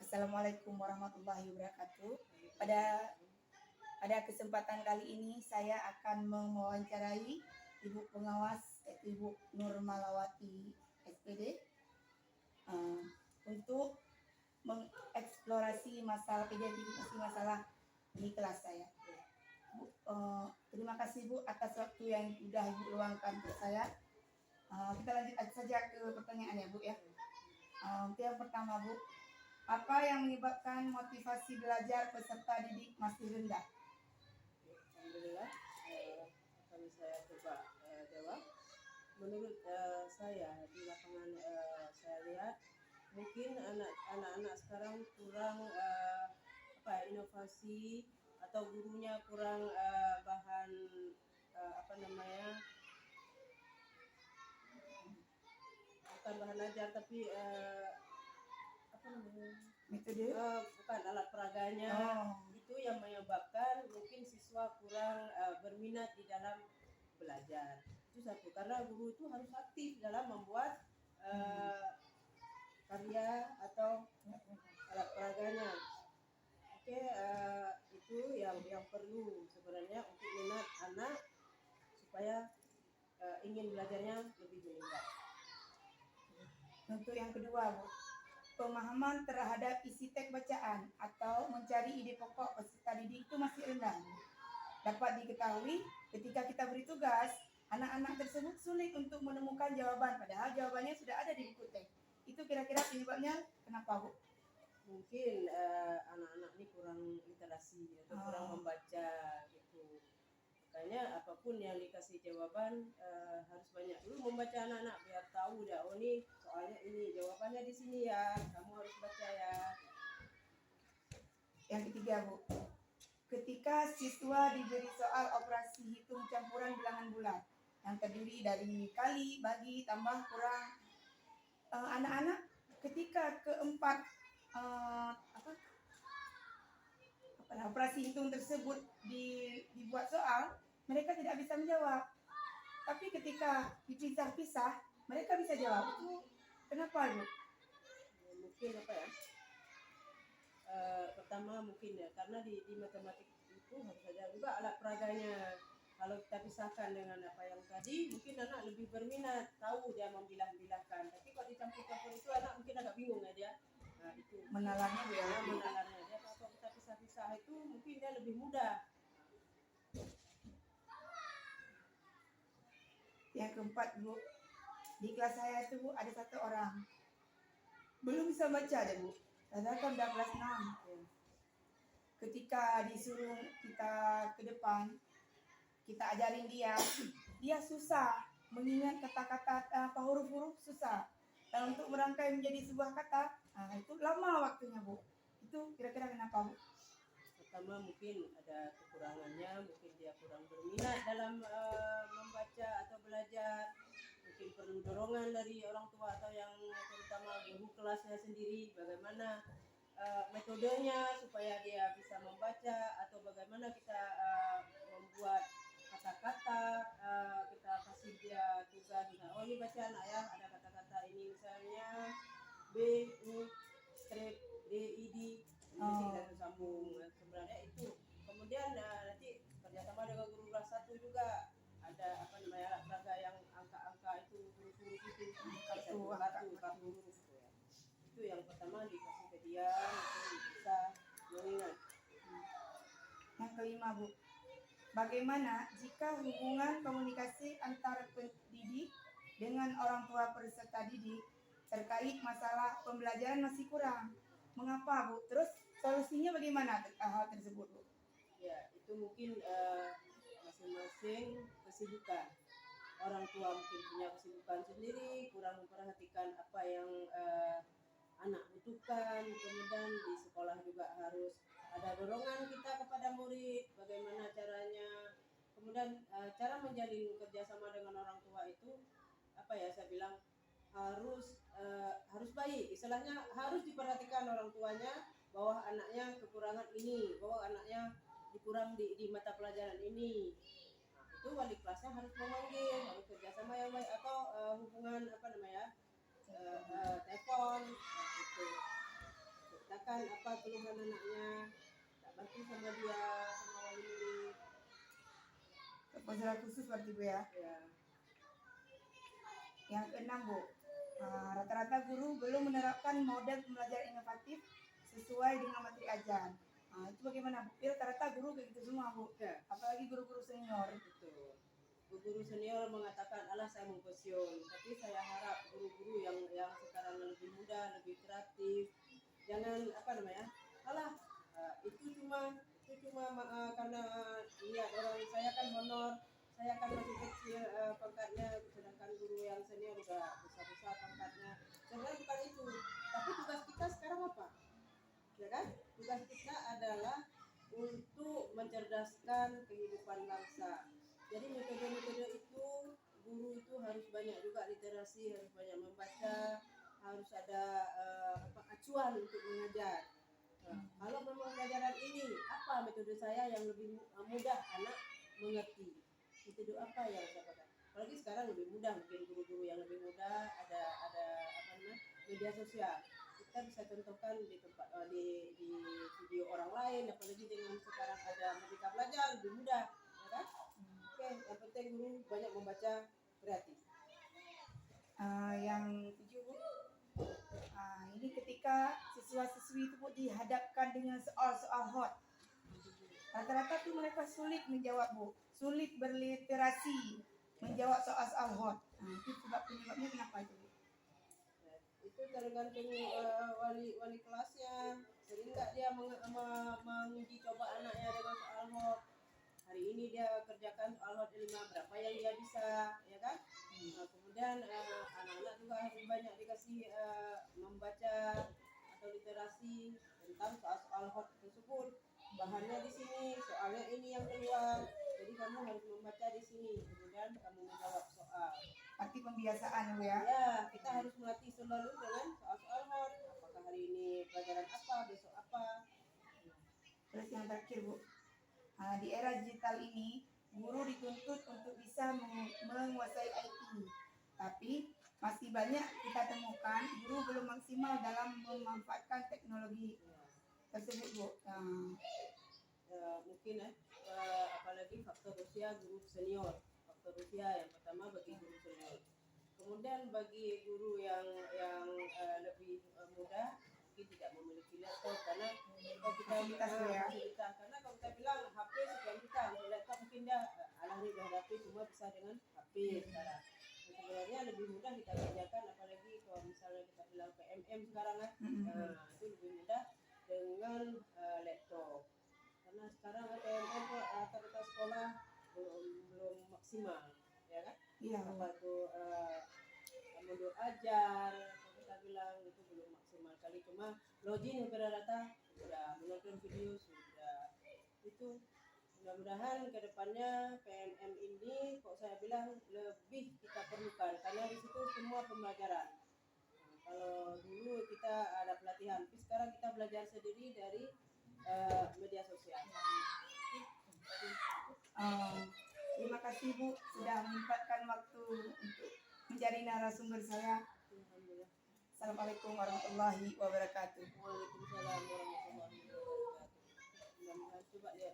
Assalamualaikum warahmatullahi wabarakatuh. Pada kesempatan kali ini saya akan mewawancarai Ibu Pengawas yaitu Ibu Nur Malawati SPD untuk mengeksplorasi masalah identifikasi masalah di kelas saya. Bu, terima kasih Bu atas waktu yang sudah Ibu luangkan untuk saya. Kita lanjut saja ke pertanyaan ya Bu ya. Untuk yang pertama Bu, apa yang menyebabkan motivasi belajar peserta didik masih rendah? Alhamdulillah, akan saya coba jawab. Menurut saya di lapangan saya lihat mungkin anak-anak sekarang kurang inovasi atau gurunya kurang bahan bukan bahan ajar tapi Metode? bukan alat peraganya. Itu yang menyebabkan mungkin siswa kurang berminat di dalam belajar. Itu satu, karena guru itu harus aktif dalam membuat karya atau alat peraganya. Oke, itu yang perlu sebenarnya untuk minat anak supaya ingin belajarnya lebih meningkat. Untuk yang kedua Bu, pemahaman terhadap isi teks bacaan atau mencari ide pokok peserta didik itu masih rendah. Dapat diketahui ketika kita beri tugas, anak-anak tersebut sulit untuk menemukan jawaban padahal jawabannya sudah ada di buku teks. Itu kira-kira penyebabnya kenapa Bu? Mungkin anak-anak ini kurang literasi atau kurang membaca gitu. Makanya apapun yang dikasih jawaban harus banyak dulu membaca anak-anak biar tahu dah, oh ini soalnya ini jawabannya di sini ya, kamu harus baca ya. Yang ketiga Bu, ketika siswa diberi soal operasi hitung campuran bilangan bulat yang terdiri dari kali, bagi, tambah, kurang, anak-anak ketika keempat operasi hitung tersebut dibuat soal, mereka tidak bisa menjawab. Tapi ketika dipisah-pisah, mereka bisa jawab. Itu kenapa Bu? Mungkin pertama mungkin ya karena di matematik itu harus ada juga alat peraganya. Kalau kita pisahkan dengan apa yang tadi, mungkin anak lebih berminat, tahu dia membilah-bilahkan. Tapi kalau dicampur-campur itu anak mungkin agak bingung ya dia. Nah, itu menalarnya Bu ya. Menalarnya dia kalau kita pisah-pisah itu mungkin dia lebih mudah. Yang keempat Bu, di kelas saya itu Bu ada satu orang belum bisa baca deh Bu. Padahal kan udah kelas 6. Ketika disuruh kita ke depan, kita ajarin dia susah mengingat kata-kata huruf-huruf susah. Dan untuk merangkai menjadi sebuah kata, itu lama waktunya Bu. Itu kira-kira kenapa Bu? Pertama mungkin ada kekurangannya, mungkin dia kurang berminat dalam membaca atau belajar. Mungkin perlu dorongan dari orang tua atau yang terutama guru kelasnya sendiri, bagaimana metodenya supaya dia bisa membaca, atau bagaimana kita membuat kata-kata, kita kasih dia tugas misalnya, oh ini baca anak ya, ada kata-kata ini misalnya B, U, strip, D, I, D, ini kita sambung. Sebenarnya itu. Kemudian nanti kerjasama dengan guru kelas 1 juga ada alat peraga yang angka-angka itu, huruf-huruf itu, kartu huruf itu ya. Itu yang pertama dikasih ke dia, mungkin bisa mengingat. Yang kelima Bu, bagaimana jika hubungan komunikasi antara pendidik dengan orang tua peserta didik terkait masalah pembelajaran masih kurang? Mengapa Bu? Terus solusinya bagaimana hal tersebut Bu? Ya, itu mungkin masing-masing kesibukan. Orang tua mungkin punya kesibukan sendiri, kurang memperhatikan apa yang anak butuhkan. Kemudian di sekolah juga harus ada dorongan kita kepada murid, bagaimana caranya. Kemudian cara menjalin kerjasama dengan orang tua itu saya bilang harus baik. Istilahnya harus diperhatikan orang tuanya bahwa anaknya kekurangan ini, bahwa anaknya dikurang di mata pelajaran ini. Itu wali kelasnya harus memanggil, harus kerjasama yang baik, atau hubungan telepon itu kita menanyakan apa keluhan anaknya, tak bantu sama dia, sama wali murid. Konselor khusus berarti Bu ya. Ya, Yang keenam Bu, rata-rata guru belum menerapkan model pembelajaran inovatif sesuai dengan materi ajar. Itu bagaimana Bu? Rata-rata guru kayak gitu semua Bu, ya, apalagi guru-guru senior. betul. Guru senior mengatakan, alah saya mau pensiun, tapi saya harap guru-guru yang sekarang lebih muda, lebih kreatif, jangan apa namanya, alah itu cuma karena lihat orang saya kan honor, saya kan masih kecil pangkatnya, sedangkan guru yang senior udah besar-besar pangkatnya. Sebenarnya bukan itu, tapi tugas kita sekarang apa? Ya kan? Tugas kita adalah untuk mencerdaskan kehidupan bangsa. Jadi metode-metode itu, guru itu harus banyak juga literasi, harus banyak membaca, harus ada acuan untuk mengajar. Kalau memang pelajaran ini, apa metode saya yang lebih mudah anak mengerti? Metode apa yang saya pakai? Apalagi sekarang lebih mudah, mungkin guru-guru yang lebih mudah ada apa namanya, media sosial. Kita bisa contohkan di tempat di video orang lain, apalagi dengan sekarang ada Merdeka Belajar lebih mudah, ya kan? Oke, yang penting guru banyak membaca, kreatif. Yang tujuh Bu, ini ketika siswa-siswi itu Bu dihadapkan dengan soal-soal hot, rata-rata tuh mereka sulit menjawab Bu, sulit berliterasi menjawab soal-soal hot. Itu penyebabnya kenapa itu Bu? Itu tergantung wali kelasnya, sering nggak dia menguji coba anaknya dengan soal hot. Hari ini dia kerjakan soal hot 5, berapa yang dia bisa, ya kan? Kemudian anak-anak juga harus banyak dikasih membaca atau literasi tentang soal-soal hot tersebut. Bahannya di sini, soalnya ini yang keluar, jadi kamu harus membaca di sini, kemudian kamu menjawab soal. Arti pembiasaan Bu ya. Ya, kita harus melatih selalu dengan soal-soal hot. Apakah hari ini pelajaran apa, besok apa. Terus yang terakhir Bu, di era digital ini guru dituntut untuk bisa menguasai IT, tapi masih banyak kita temukan guru belum maksimal dalam memanfaatkan teknologi tersebut Bu. Mungkin apalagi faktor usia guru senior. Faktor usia yang pertama bagi guru senior. Kemudian bagi guru yang lebih muda mungkin tidak memiliki laptop, karena kalau kita fasilitas, karena kalau kita bilang HP sekian juta, untuk laptop mungkin dia alami berhadapi semua bisa dengan HP sekarang. Sebenarnya lebih mudah kita kerjakan, apalagi kalau misalnya kita bilang PMM sekarang kan, itu lebih mudah dengan laptop. Karena sekarang PMM rata-rata sekolah belum maksimal, ya kan? Iya. Apa itu modul ajar, kita bilang itu belum maksimal kali, cuma login rata-rata sudah, menonton video sudah. Itu mudah-mudahan kedepannya PMM ini kok saya bilang lebih kita perlukan, karena di situ semua pembelajaran. Kalau dulu kita ada pelatihan, tapi sekarang kita belajar sendiri dari media sosial. Terima kasih Bu sudah menyempatkan waktu untuk menjadi narasumber saya. Alhamdulillah. Assalamualaikum warahmatullahi wabarakatuh. Waalaikumsalam warahmatullahi wabarakatuh. Mudah-mudahan coba ya.